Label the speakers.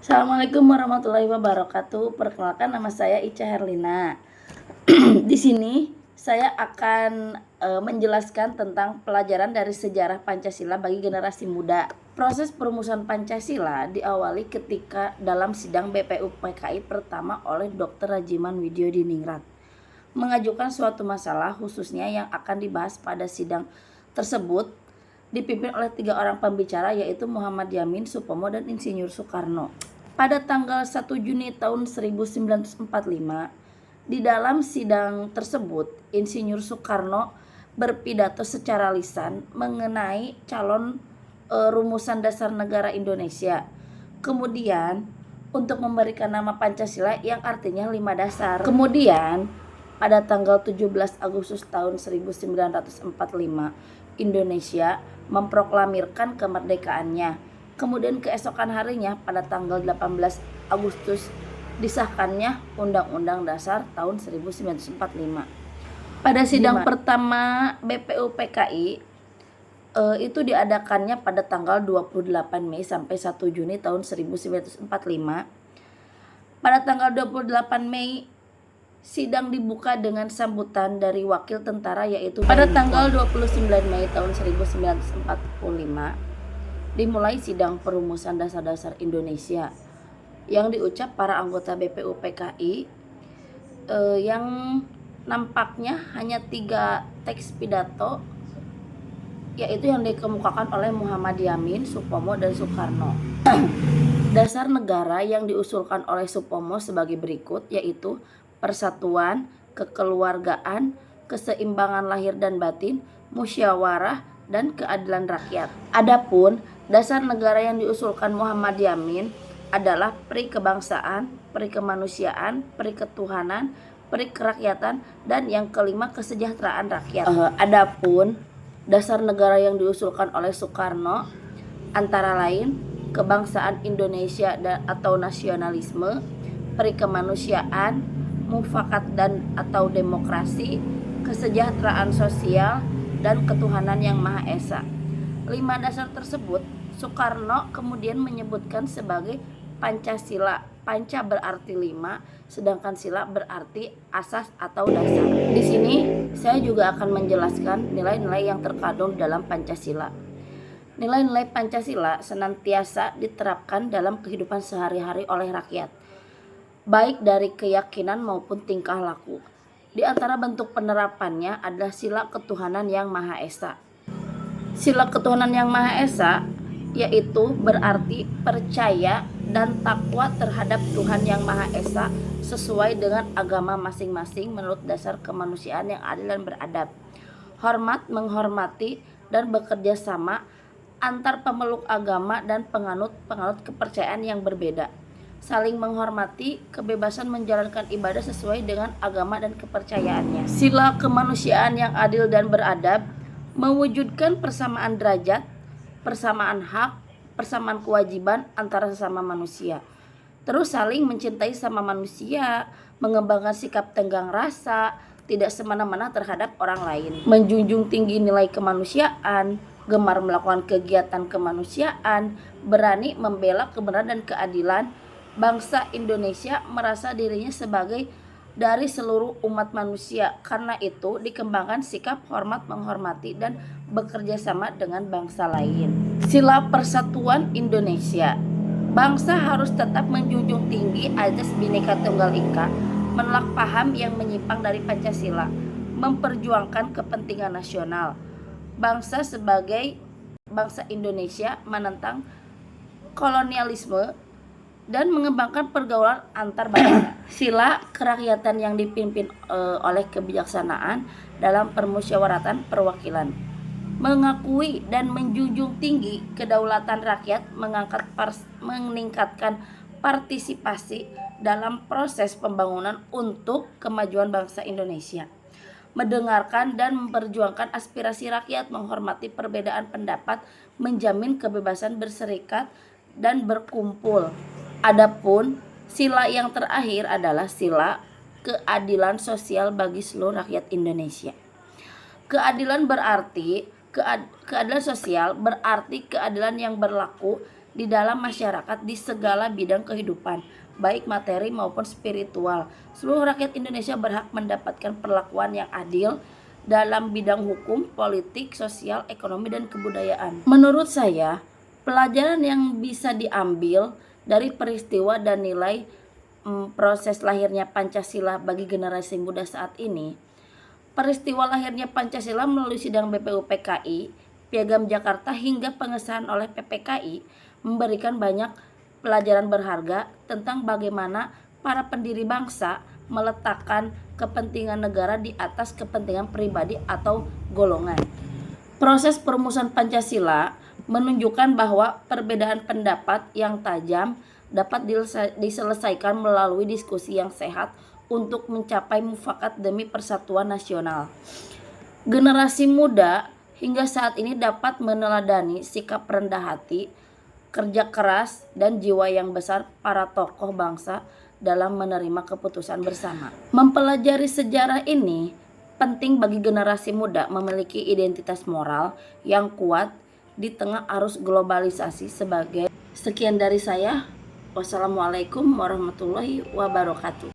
Speaker 1: Assalamualaikum warahmatullahi wabarakatuh. Perkenalkan, nama saya Ica Herlina. Di sini saya akan menjelaskan tentang pelajaran dari sejarah Pancasila bagi generasi muda. Proses perumusan Pancasila diawali ketika dalam sidang BPUPKI pertama oleh Dr. Rajiman Widyodiningrat mengajukan suatu masalah khususnya yang akan dibahas pada sidang tersebut dipimpin oleh 3 orang pembicara, yaitu Muhammad Yamin, Supomo, dan Insinyur Soekarno. Pada tanggal 1 Juni tahun 1945, di dalam sidang tersebut, Insinyur Soekarno berpidato secara lisan mengenai calon rumusan dasar negara Indonesia. Kemudian, untuk memberikan nama Pancasila yang artinya 5 dasar. Kemudian, pada tanggal 17 Agustus tahun 1945, Indonesia memproklamirkan kemerdekaannya. Kemudian keesokan harinya pada tanggal 18 Agustus disahkannya Undang-Undang Dasar tahun 1945. Pada sidang pertama BPUPKI itu diadakannya pada tanggal 28 Mei sampai 1 Juni tahun 1945. Pada tanggal 28 Mei sidang dibuka dengan sambutan dari wakil tentara, yaitu pada tanggal 29 Mei tahun 1945 dimulai sidang perumusan dasar-dasar Indonesia yang diucap para anggota BPUPKI yang nampaknya hanya 3 teks pidato, yaitu yang dikemukakan oleh Muhammad Yamin, Supomo, dan Soekarno. Dasar negara yang diusulkan oleh Supomo sebagai berikut, yaitu persatuan, kekeluargaan, keseimbangan lahir dan batin, musyawarah, dan keadilan rakyat. Adapun dasar negara yang diusulkan Muhammad Yamin adalah peri kebangsaan, peri kemanusiaan, peri ketuhanan, peri kerakyatan, dan yang kelima kesejahteraan rakyat. Adapun dasar negara yang diusulkan oleh Soekarno antara lain kebangsaan Indonesia atau nasionalisme, peri kemanusiaan, mufakat dan atau demokrasi, kesejahteraan sosial, dan ketuhanan yang Maha Esa. 5 dasar tersebut Soekarno kemudian menyebutkan sebagai Pancasila. Panca berarti 5, sedangkan sila berarti asas atau dasar. Di sini saya juga akan menjelaskan nilai-nilai yang terkandung dalam Pancasila. Nilai-nilai Pancasila senantiasa diterapkan dalam kehidupan sehari-hari oleh rakyat, baik dari keyakinan maupun tingkah laku. Di antara bentuk penerapannya adalah sila ketuhanan yang Maha Esa. Sila ketuhanan yang Maha Esa yaitu berarti percaya dan takwa terhadap Tuhan yang Maha Esa sesuai dengan agama masing-masing menurut dasar kemanusiaan yang adil dan beradab. Hormat menghormati dan bekerja sama antar pemeluk agama dan penganut kepercayaan yang berbeda. Saling menghormati, kebebasan menjalankan ibadah sesuai dengan agama dan kepercayaannya. Sila kemanusiaan yang adil dan beradab mewujudkan persamaan derajat, persamaan hak, persamaan kewajiban antara sesama manusia. Terus saling mencintai sama manusia, mengembangkan sikap tenggang rasa, tidak semena-mena terhadap orang lain. Menjunjung tinggi nilai kemanusiaan, gemar melakukan kegiatan kemanusiaan, berani membela kebenaran dan keadilan. Bangsa Indonesia merasa dirinya sebagai dari seluruh umat manusia. Karena itu dikembangkan sikap hormat menghormati dan bekerja sama dengan bangsa lain. Sila persatuan Indonesia. Bangsa harus tetap menjunjung tinggi azas Bhinneka Tunggal Ika, menolak paham yang menyimpang dari Pancasila, memperjuangkan kepentingan nasional. Bangsa sebagai bangsa Indonesia menentang kolonialisme dan mengembangkan pergaulan antar bangsa. Sila kerakyatan yang dipimpin oleh kebijaksanaan dalam permusyawaratan perwakilan, mengakui dan menjunjung tinggi kedaulatan rakyat, meningkatkan partisipasi dalam proses pembangunan untuk kemajuan bangsa Indonesia, mendengarkan dan memperjuangkan aspirasi rakyat, menghormati perbedaan pendapat, menjamin kebebasan berserikat dan berkumpul. Adapun sila yang terakhir adalah sila keadilan sosial bagi seluruh rakyat Indonesia. Keadilan berarti keadilan sosial berarti keadilan yang berlaku di dalam masyarakat di segala bidang kehidupan, baik materi maupun spiritual. Seluruh rakyat Indonesia berhak mendapatkan perlakuan yang adil dalam bidang hukum, politik, sosial, ekonomi, dan kebudayaan. Menurut saya, pelajaran yang bisa diambil dari peristiwa dan nilai proses lahirnya Pancasila bagi generasi muda saat ini, peristiwa lahirnya Pancasila melalui sidang BPUPKI, Piagam Jakarta hingga pengesahan oleh PPKI memberikan banyak pelajaran berharga tentang bagaimana para pendiri bangsa meletakkan kepentingan negara di atas kepentingan pribadi atau golongan. Proses perumusan Pancasila menunjukkan bahwa perbedaan pendapat yang tajam dapat diselesaikan melalui diskusi yang sehat untuk mencapai mufakat demi persatuan nasional. Generasi muda hingga saat ini dapat meneladani sikap rendah hati, kerja keras, dan jiwa yang besar para tokoh bangsa dalam menerima keputusan bersama. Mempelajari sejarah ini penting bagi generasi muda memiliki identitas moral yang kuat di tengah arus globalisasi. Sekian dari saya. Wassalamualaikum warahmatullahi wabarakatuh.